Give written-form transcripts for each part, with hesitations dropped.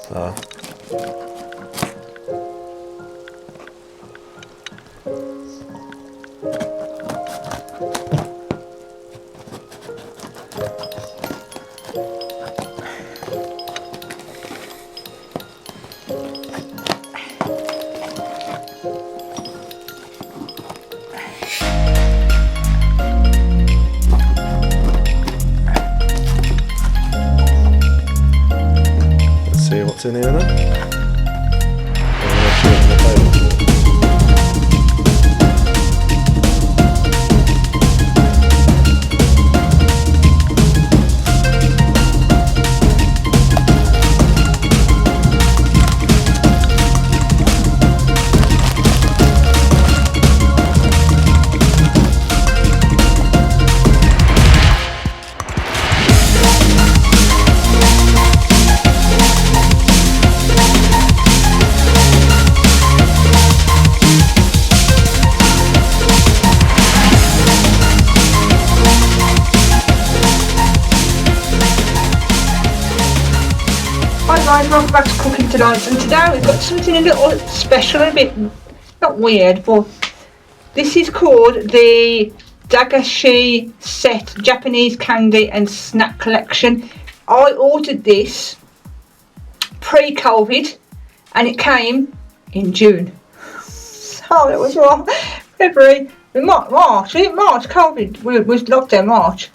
So. See what's in here then. Hi guys, welcome back to Cooking Tonight, and today we've got something a little special, a bit, not weird, but this is called the Dagashi set Japanese candy and snack collection. I ordered this pre-COVID and it came in June. So it was what? February, March, COVID, we was locked down March.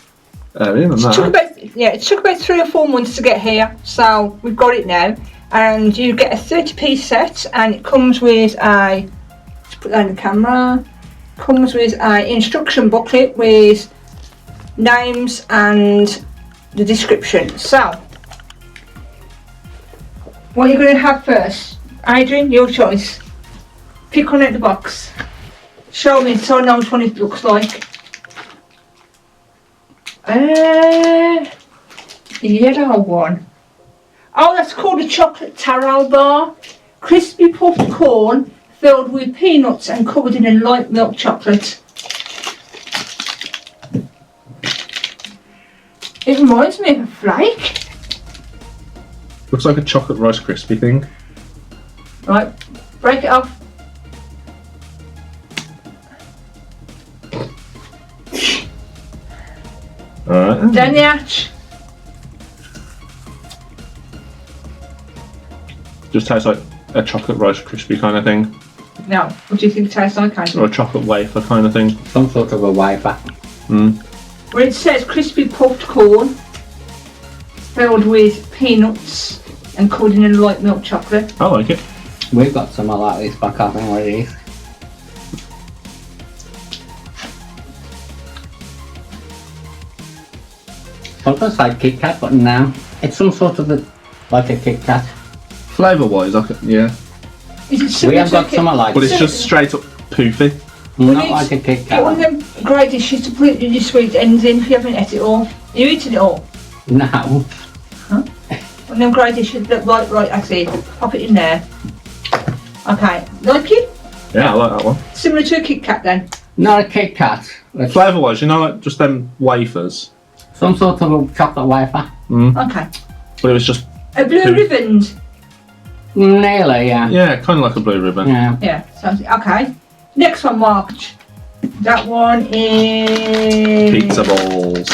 It took about 3 or 4 months to get here, so we've got it now. And you get a 30-piece set, and it comes with a, let's put that on the camera, comes with an instruction booklet with names and the description. So, what are you going to have first? Adrian, your choice. Pick one out the box. Show me so I know which one it looks like. The yellow one. Oh, that's called a chocolate Taro Bar. Crispy puffed corn filled with peanuts and covered in a light milk chocolate. It reminds me of a flake. Looks like a chocolate Rice Krispie thing. Right, break it off. Alright. Down the hatch. Just tastes like a chocolate Rice Krispie kind of thing. No, what do you think it tastes like, Adrian? Or a chocolate wafer kind of thing. Some sort of a wafer. Well, it says crispy puffed corn filled with peanuts and covered in a light milk chocolate. I like it. We've got some like this, but I can't think what it is. I was going to say Kit Kat, but no. It's some sort of like a Kit Kat. Flavour wise, yeah. Is it similar We have to a got some like But it's just straight up poofy. not like a Kit Get one of Kat. them great dishes to put your sweet ends in if you haven't ate it all. You eaten it all? No. One of them great dishes that right, I see. Pop it in there. Okay, like it? Yeah, I like that one. Similar to a Kit Kat then? Not a Kit Kat. It's Flavour wise, you know, like just them wafers. some sort of a chocolate wafer. Okay. But it was just A blue Poof. ribbon? Nearly, yeah. yeah, kind of like a blue ribbon. Yeah. Yeah, sounds okay. Next one, Mark. That one is... Pizza balls.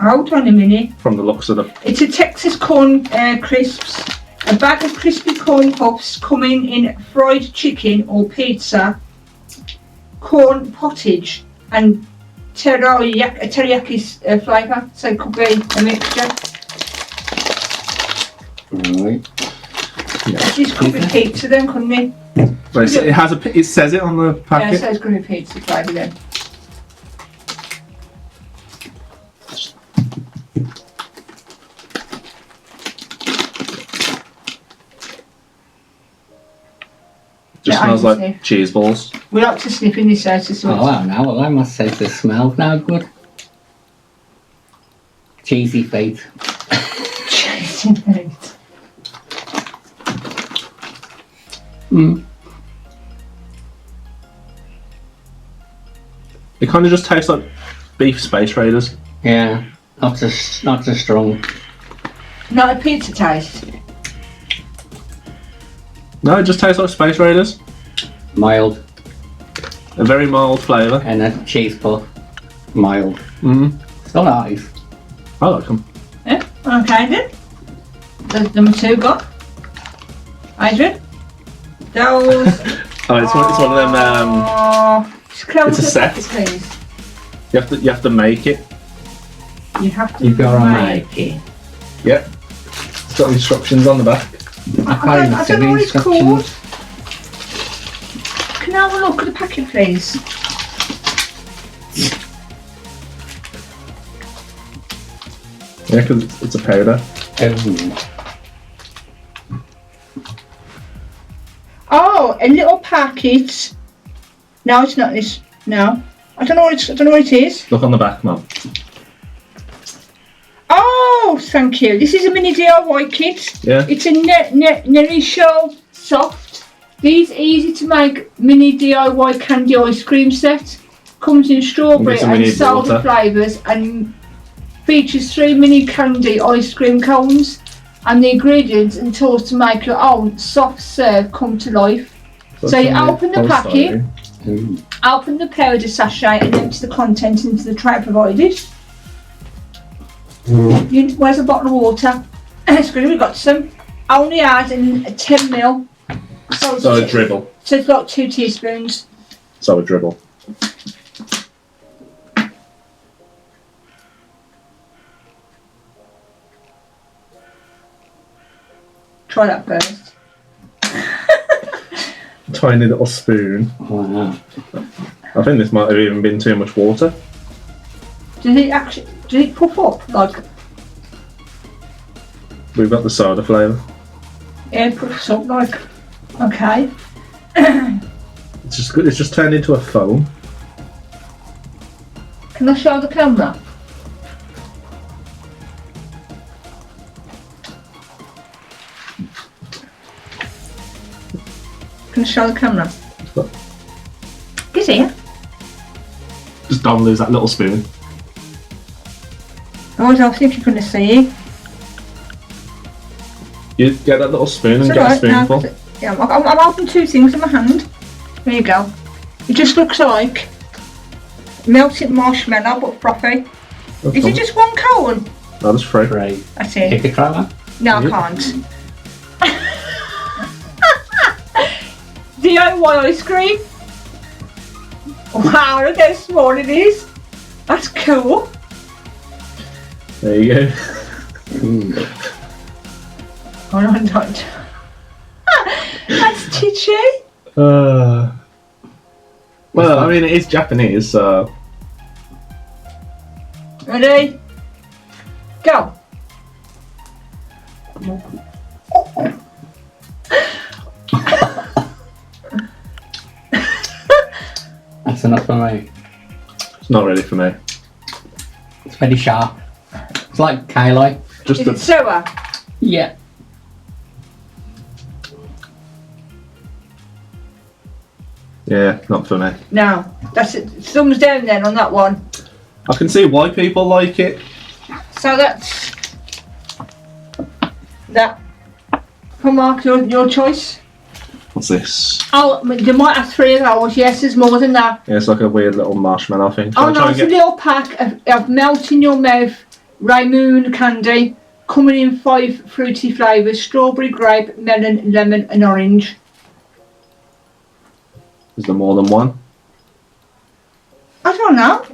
Hold on a minute. From the looks of them. It's a Texas corn crisps. A bag of crispy corn puffs coming in fried chicken or pizza, corn pottage and teriyaki flavour, so it could be a mixture. Right. This could be pizza then, couldn't it? But it says it on the Yeah, packet. so it's going to be pizza flavour then. Just Yeah, I smells can like see. cheese balls. We like to snip in this house as Oh, well. I don't know. Well, I must say the smell's no good. Cheesy feet. It kind of just tastes like beef Space Raiders. Yeah. Not so strong. Not a pizza taste. No, it just tastes like Space Raiders. Mild. A very mild flavour. And a cheese puff. Mild. Still nice. I like them. Yeah, okay then. There's number 2 gone. Adrian? Those. Oh, it's one of them. Just close It's a the set. packet, please. You have to make it. You have to You gotta make it. Yep. It's got instructions on the back. I don't know what it's called. Can I have a look at the packet, please? Yeah, because it's a powder. Oh, a little packet. No, it's not this. No, I don't know what it is. Look on the back, Mum. Oh, thank you. This is a mini DIY kit. Yeah. It's a Nerisho soft. These easy to make mini DIY candy ice cream set. Comes in strawberry Guessing we and need soda water. flavours and features 3 mini candy ice cream cones. And the ingredients and tools to make your own soft serve come to life. So you open the packet, open the powder sachet and empty the contents into the tray provided. Where's a bottle of water? We've got some. Only add in 10ml. So a dribble. So it's got 2 teaspoons. So a dribble. Try that first. Tiny little spoon. Wow. I think this might have even been too much water. Does it puff up? Like, We've got the soda flavour. yeah, it puffs up like, okay. It's just good. It's just turned into a foam. Can I show the camera? Can I show the camera? Look. Is it? Just don't lose that little spoon. Oh, I don't think you're going to see it. You get that little spoon and It's get a alright now, spoonful. 'cause yeah, I'm holding 2 things in my hand. There you go. It just looks like melted marshmallow but frothy. Is it just 1 cone? No, that's free. Great. That's Take it. a try one. No, I Yeah. can't. DIY ice cream. Wow, look how small it is. That's cool. There you go. Oh no, don't. That's titchy. Well, I mean, it is Japanese, so Ready? Go. That's enough for me. it's not really for me. It's very sharp. It's like Kylie. Just Is it the sour? Yeah. yeah, not for me. No. That's it. Thumbs down then on that one. I can see why people like it. So that's that. Come Mark, your choice. What's this? Oh, they might have 3 of those. Yes, there's more than that. Yeah, it's like a weird little marshmallow thing. Oh no, it's a little pack of melt in your mouth Raimoon candy, coming in 5 fruity flavours: strawberry, grape, melon, lemon, and orange. Is there more than one? I don't know.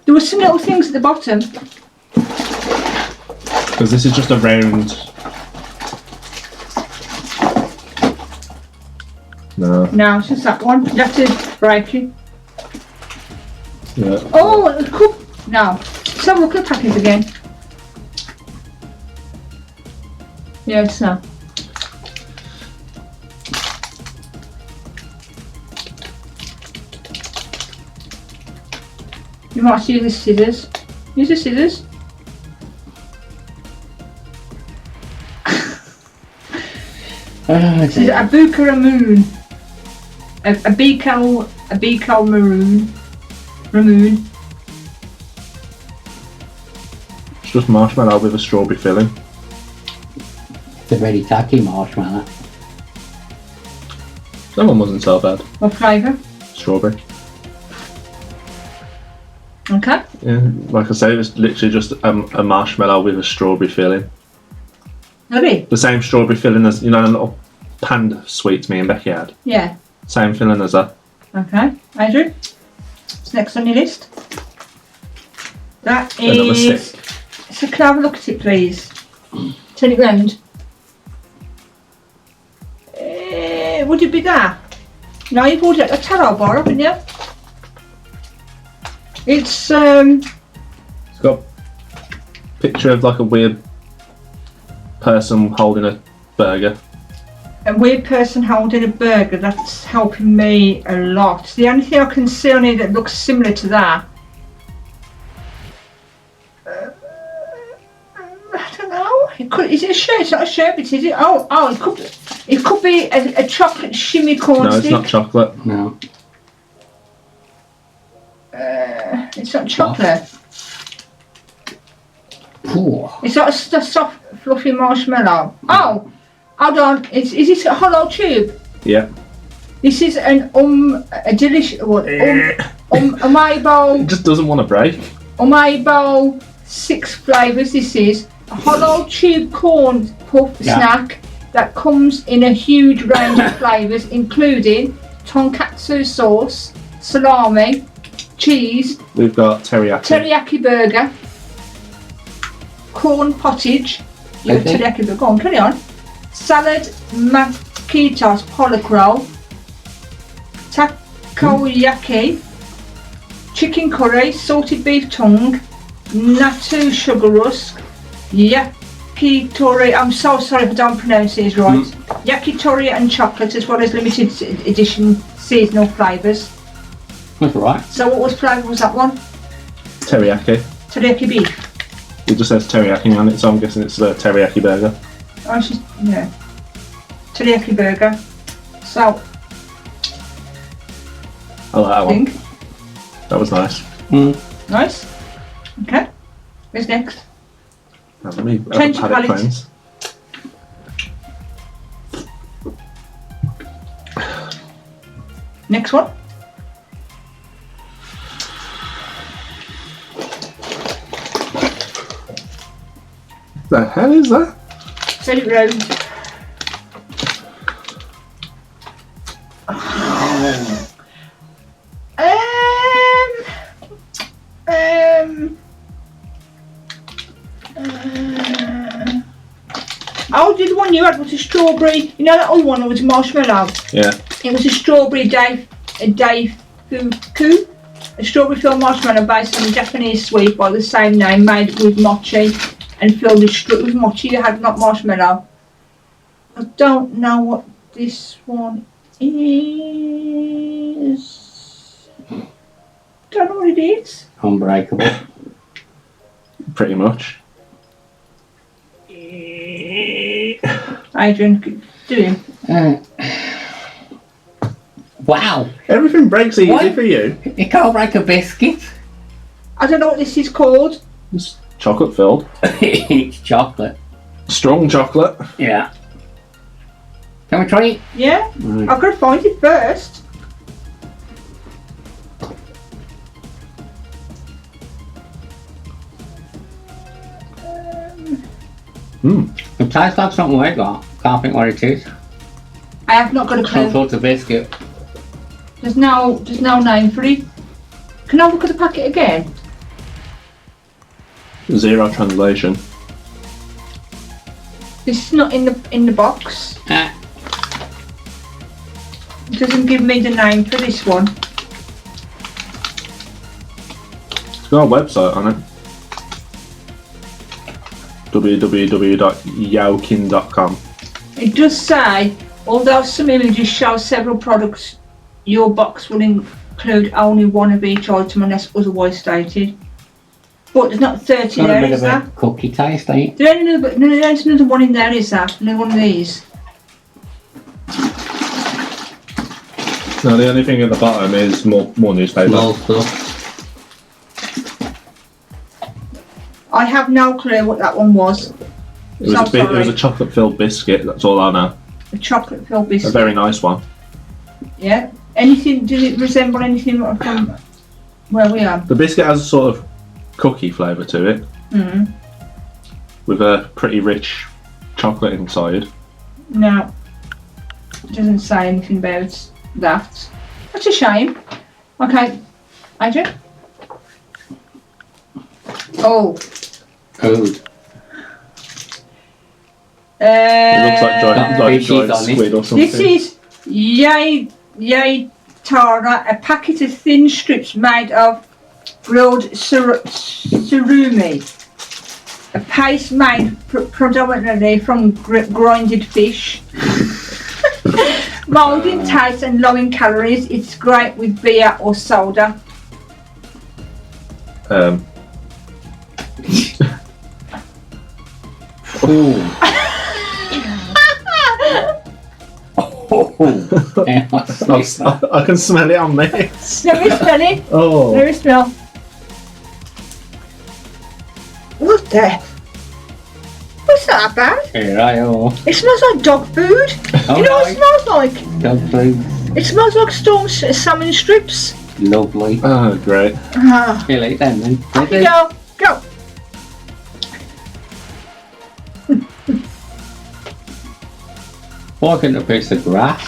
There were some little things at the bottom. Because this is just a round. No. No, it's just that one. You have to break it. Yeah. Oh, a cup. No. So look at the package again. Yeah, it's no. You might have to use the scissors. Use the scissors. This is a Buka Ramoon. A Biko Maroon. Ramoon. It's just marshmallow with a strawberry filling. It's a very tacky marshmallow. That one wasn't so bad. What flavour? Strawberry. Okay. Yeah, like I say, it was literally just a marshmallow with a strawberry filling. Lovely. The same strawberry filling as, you know, the little panda sweets me and Becky had. Yeah. Same filling as that. Okay. Adrian? What's next on your list? That Another is... stick. So can I have a look at it, please? Turn it round. Would it be that? No, you've ordered a Taro Bar, haven't you? It's It's got a picture of like a weird person holding a burger. a weird person holding a burger. That's helping me a lot. The only thing I can see on it that looks similar to that. I don't know. It could. Is it a sherbet? It's not a sherbet, is it? Oh, it could. It could be a chocolate shimmy corn No, stick. it's not chocolate. No. It's not chocolate. Poor. It's not a soft, fluffy marshmallow. Oh, hold on. Is this a hollow tube? Yeah. This is a delicious what? Amiibo. It just doesn't want to break. Amiibo 6 flavours. This is a hollow tube corn puff snack that comes in a huge range of flavours, including tonkatsu sauce, salami, cheese, We've got teriyaki. teriyaki burger, corn pottage, Okay. teriyaki burger, go on, carry on, salad, makitos, pollock roll, takoyaki, chicken curry, salted beef tongue, natto sugar rusk, yakitori, I'm so sorry if I don't pronounce these right, yakitori and chocolate, as well as limited edition seasonal flavours. That's right. So what flavour was that one? Teriyaki. Teriyaki beef. It just says teriyaki on it, so I'm guessing it's a teriyaki burger. Oh, she's, yeah. Teriyaki burger. So, I like that I one. think. That was nice. Nice. Okay. Who's next? Now, let me have Change a your palate palate. cleanse. Next one. The hell is that? Turn it round. Oh, the one you had was a strawberry. You know that other one that was a marshmallow? Yeah. It was a strawberry daifuku. A strawberry filled marshmallow based on a Japanese sweet by the same name, made with mochi and filled with mochi. You had not marshmallow. I don't know what this one is. Don't know what it is. Unbreakable. Pretty much. Adrian, do him. Wow. Everything breaks easy What? for you. You can't break a biscuit. I don't know what this is called. It's chocolate filled. It's chocolate. Strong chocolate. Yeah. Can we try it? Yeah? Right. I've got to find it first. It tastes like something we got. Can't think what it is. I have not got a Some clue. sort of biscuit. There's no name for it. Can I look at the packet again? Zero translation. This is not in the box. Uh, It doesn't give me the name for this one. It's got a website on it. www.yowkin.com. It does say, although some images show several products, your box will include only one of each item unless otherwise stated. But there's not 30 got a there, bit is of there? a cookie taste, ain't it? There's another one in there, is there? Another one of these. No, the only thing at the bottom is more newspaper. Small stuff. I have no clue what that one was. It was a chocolate-filled biscuit. That's all I know. A chocolate-filled A biscuit. very nice one. Yeah. Anything? Did it resemble anything from where we are? The biscuit has a sort of cookie flavour to it, with a pretty rich chocolate inside. No. It doesn't say anything about that. That's a shame. Okay. Adrian? Oh. Food. It looks like Big cheese dried on it. squid or something. This is Yay Tara, a packet of thin strips made of grilled surumi. A paste made predominantly from grinded fish. Mild in taste and low in calories, it's great with beer or soda. Ooh. Yeah, what's that? I can smell it on this. Let me smell it. Oh. Let me smell. What the? What's that about? Here I am. It smells like dog food. Oh, You know what it right. smells like? Dog food. It smells like storm salmon strips. Lovely. Oh, great. Ah. Feel like that then. Off you go. Go. Walking a piece of grass.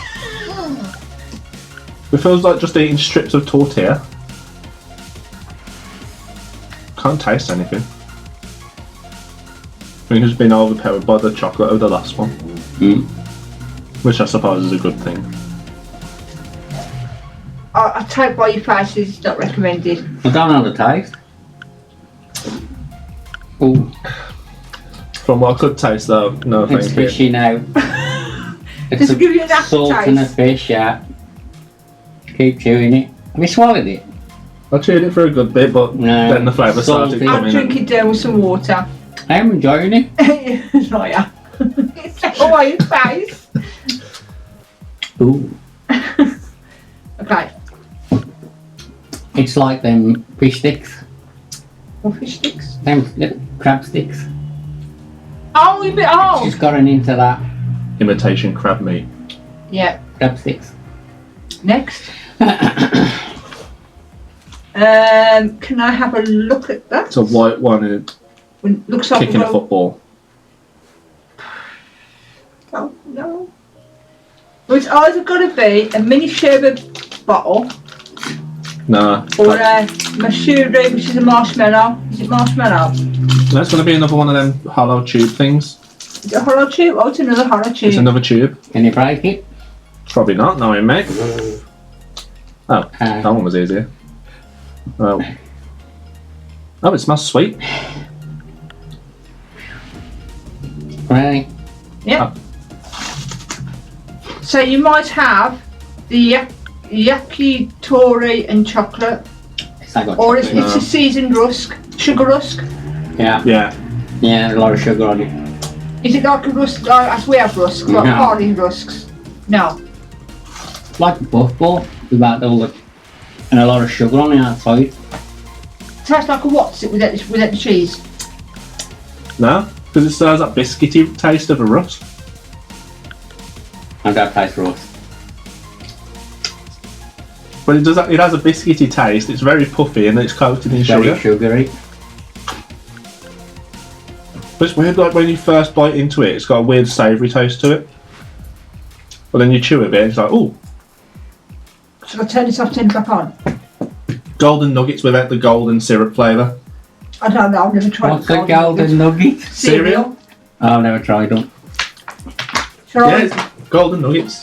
It feels like just eating strips of tortilla. Can't taste anything. I think it's been overpowered by the chocolate of the last one, which I suppose is a good thing. I take by your face, it's not recommended. I don't know the taste. Ooh, From what I could taste though, no it's thank you. fishy now. It's Does it give you an salt and a aftertaste? fish, yeah. Keep chewing it. Have you swallowed it? I chewed it for a good bit, but No. then the flavour started Salty. I'll coming drink in. it down with some water. I am enjoying it. It's not ya. Oh, my face. Ooh. Okay. It's like them fish sticks. What fish sticks? Them little crab sticks. Oh, you bit. Oh. She's gotten into that. Imitation crab meat. Yeah. Crab sticks. Next. Can I have a look at that? It's a white one and It looks like kicking a roll- football. Oh, no. Well, it's either got to be a mini sherbet bottle Nah. or a mashuri, which is a marshmallow. Is it marshmallow? That's going to be another one of them hollow tube things. Is it a hollow tube? Oh, it's another hollow tube. It's another tube. Can you break it? Probably not, knowing me. Oh, that one was easier. Oh. Oh, it smells sweet. Right. Yep. So you might have the yakitori and chocolate, It's like got or it's chocolate. a seasoned rusk, sugar rusk. Yeah. Yeah. Yeah, a lot of sugar on it. Is it like a rusk, as we have rusks, like No. barley rusks? No. Like a puffball without all the and a lot of sugar on the outside. Tastes like a what's it without the cheese? No? Because it still has that biscuity taste of a rust. And that tastes rough. But it does. It has a biscuity taste. It's very puffy and it's coated in Very sugar. sugary. But it's weird, like when you first bite into it, it's got a weird savoury taste to it. But then you chew a bit, it's like, ooh, Shall I turn this off, turn it back on? golden nuggets without the golden syrup flavour. I don't know, I've never tried What's a golden nugget? cereal. I've never tried them. Shall I? Yeah, it's golden nuggets.